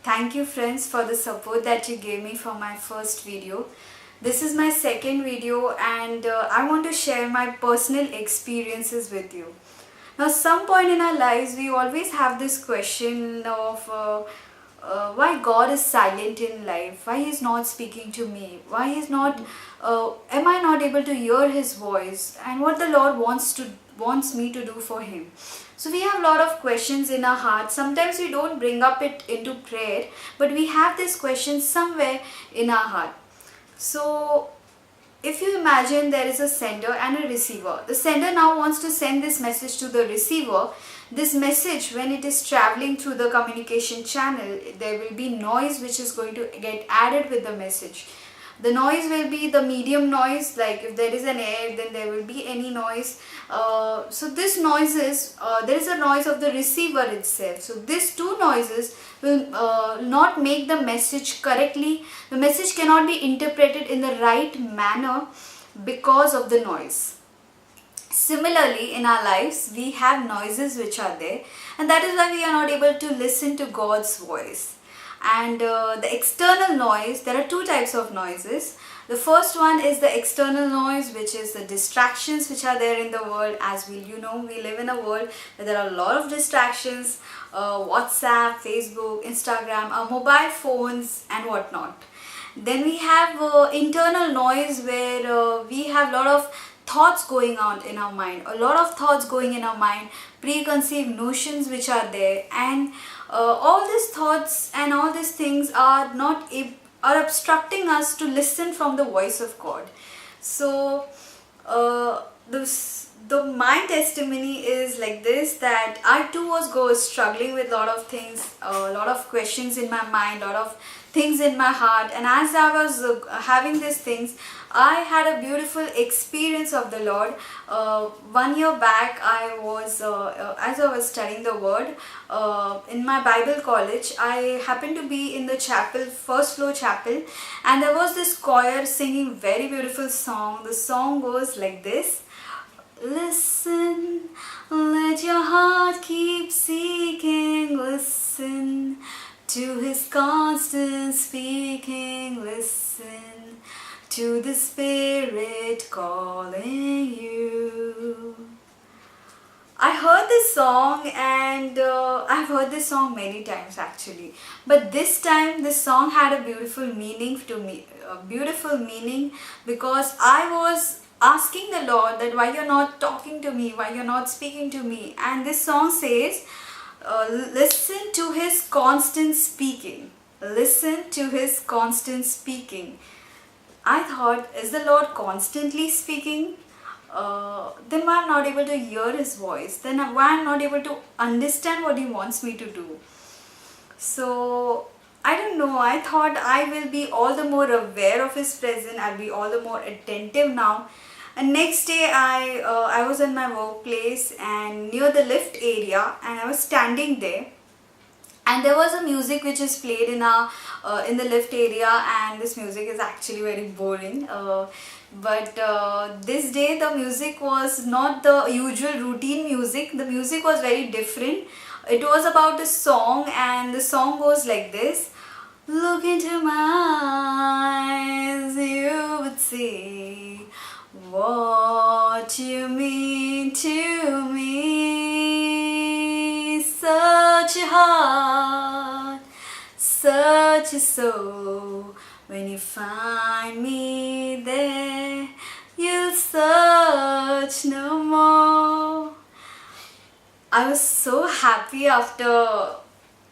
Thank you friends for the support that you gave me for my first video. This is my second video and I want to share my personal experiences with you. Now some point in our lives we always have this question of why God is silent in life, why He's not speaking to me, why He's not, am I not able to hear His voice and what the Lord wants me to do for Him. So we have a lot of questions in our heart. Sometimes we don't bring up it into prayer, but we have this question somewhere in our heart. So if you imagine there is a sender and a receiver. The sender now wants to send this message to the receiver. This message, when it is traveling through the communication channel, there will be noise which is going to get added with the message. The noise will be the medium noise, like if there is an air, then there will be any noise. So this noises, there is a noise of the receiver itself. So these two noises will not make the message correctly. The message cannot be interpreted in the right manner because of the noise. Similarly, in our lives, we have noises which are there, and that is why we are not able to listen to God's voice. And the external noise, there are two types of noises. The first one is the external noise, which is the distractions which are there in the world. As we live in a world where there are a lot of distractions, WhatsApp, Facebook, Instagram, our mobile phones and whatnot. Then we have internal noise where we have a lot of thoughts going on in our mind, preconceived notions which are there, and all these thoughts and all these things are are obstructing us to listen from the voice of God. So my testimony is like this, that I too was struggling with a lot of things, a lot of questions in my mind, a lot of things in my heart, and as I was having these things, I had a beautiful experience of the Lord. 1 year back, I was as I was studying the Word in my Bible college, I happened to be in the chapel, first floor chapel, and there was this choir singing very beautiful song. The song goes like this: listen, let your heart keep seeking, listen to His constant speaking, listen to the Spirit calling you. I heard this song, and I've heard this song many times actually, but this time this song had a beautiful meaning to me, because I was asking the Lord that why you're not talking to me, why you're not speaking to me. And this song says, listen to His constant speaking. Listen to His constant speaking. I thought, is the Lord constantly speaking? Then why I'm not able to hear His voice? Then why I'm not able to understand what He wants me to do? So I don't know, I thought I will be all the more aware of His presence, I'll be all the more attentive now. And next day I was in my workplace and near the lift area, and I was standing there, and there was a music which is played in the lift area, and this music is actually very boring. But this day the music was not the usual routine music. The music was very different. It was about a song, and the song goes like this: look into my eyes, you would see what you mean to me. Such a heart, such a soul. When you find me there, you'll search no more. I was so happy after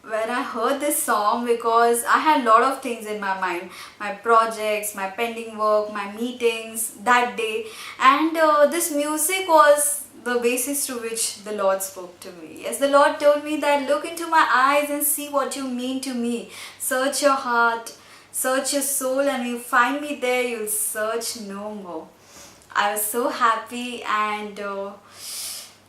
when I heard this song, because I had a lot of things in my mind, my projects, my pending work, my meetings that day, and this music was the basis to which the Lord spoke to me. Yes, the Lord told me that look into my eyes and see what you mean to me. Search your heart, search your soul, and you find me there, you'll search no more. I was so happy, and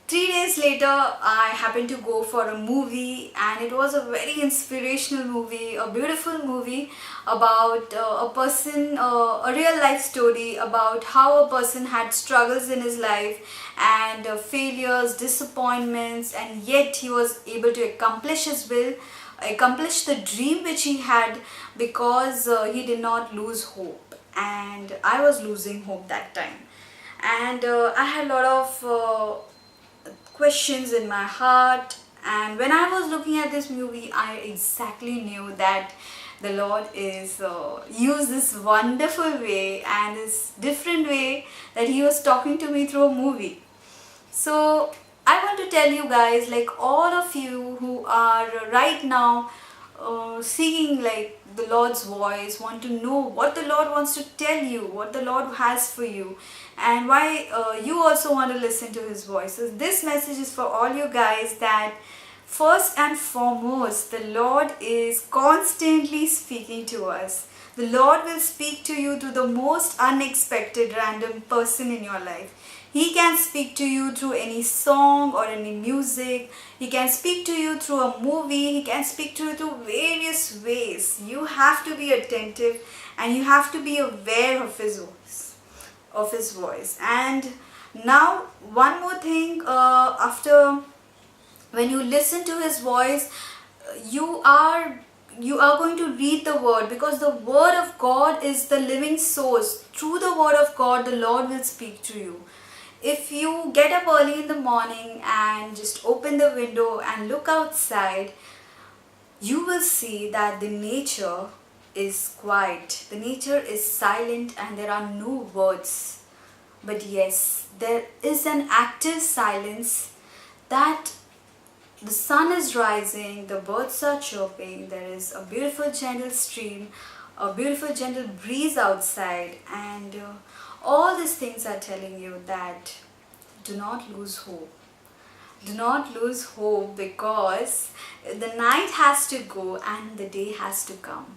3 days later I happened to go for a movie, and it was a very inspirational movie, a beautiful movie about a person, a real life story about how a person had struggles in his life and failures, disappointments, and yet he was able to accomplish his will accomplish the dream which he had, because he did not lose hope, and I was losing hope that time. And I had a lot of questions in my heart, and when I was looking at this movie, I exactly knew that the Lord is used this wonderful way and this different way that he was talking to me through a movie. So I want to tell you guys, like all of you who are right now seeking like the Lord's voice, want to know what the Lord wants to tell you, what the Lord has for you, and why you also want to listen to his voice. So this message is for all you guys, that first and foremost, the Lord is constantly speaking to us. The Lord will speak to you through the most unexpected random person in your life. He can speak to you through any song or any music. He can speak to you through a movie. He can speak to you through various ways. You have to be attentive and you have to be aware of his voice. And now one more thing, after when you listen to his voice, you are going to read the word, because the word of God is the living source. Through the word of God, the Lord will speak to you. If you get up early in the morning and just open the window and look outside, you will see that the nature is quiet, the nature is silent, and there are no words. But yes, there is an active silence, that the sun is rising, the birds are chirping, there is a beautiful gentle stream, a beautiful gentle breeze outside, and all these things are telling you that do not lose hope. Do not lose hope, because the night has to go and the day has to come.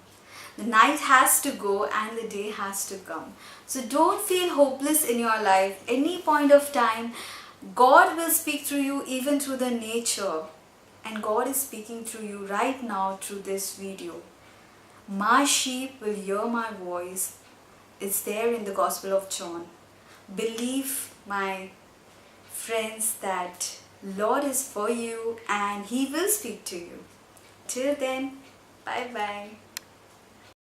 The night has to go and the day has to come. So don't feel hopeless in your life. Any point of time, God will speak through you, even through the nature. And God is speaking through you right now through this video. My sheep will hear my voice. It's there in the Gospel of John. Believe, my friends, that Lord is for you and he will speak to you. Till then, bye bye.